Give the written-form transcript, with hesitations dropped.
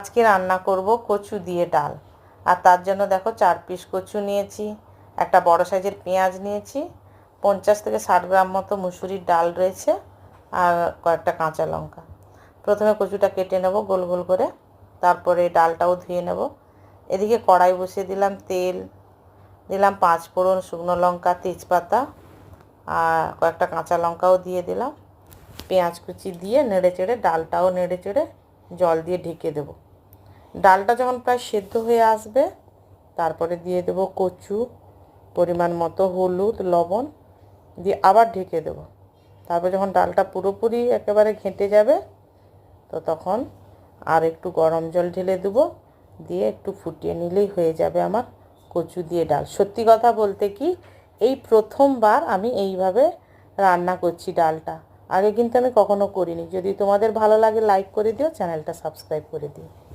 আজকে রান্না করব কচু দিয়ে ডাল। আর তার জন্য দেখো 4 পিস কচু নিয়েছি, একটা বড় সাইজের পেঁয়াজ নিয়েছি, 50 থেকে 60 গ্রাম মতো মুসুরির ডাল রয়েছে, আর কয়েকটা কাঁচা লঙ্কা। প্রথমে কচুটা কেটে নেব গোল গোল করে, তারপরে ডালটাও ধুয়ে নেব। এদিকে কড়াই বসিয়ে দিলাম, তেল দিলাম, 5 ফোড়ন, শুকনো লঙ্কা, তেজপাতা আর কয়েকটা কাঁচা লঙ্কাও দিয়ে দিলাম। পেঁয়াজ কুচি দিয়ে নেড়ে চেড়ে, ডালটাও নেড়ে চেড়ে জল দিয়ে ঢেকে দেবো। ডালটা যখন প্রায় সেদ্ধ হয়ে আসবে, তারপরে দিয়ে দেবো কচু, পরিমাণ মতো হলুদ, লবণ দিয়ে আবার ঢেকে দেবো। তারপর যখন ডালটা পুরোপুরি একেবারে ঘেঁটে যাবে, তো তখন আর একটু গরম জল ঢেলে দেবো, দিয়ে একটু ফুটিয়ে নিলেই হয়ে যাবে আমার কচু দিয়ে ডাল। সত্যি কথা বলতে কি, এই প্রথমবার আমি এইভাবে রান্না করছি ডালটা। আগে কিন্তু আমি কখনো করিনি। যদি তোমাদের ভালো লাগে লাইক করে দিও, চ্যানেলটা সাবস্ক্রাইব করে দিও।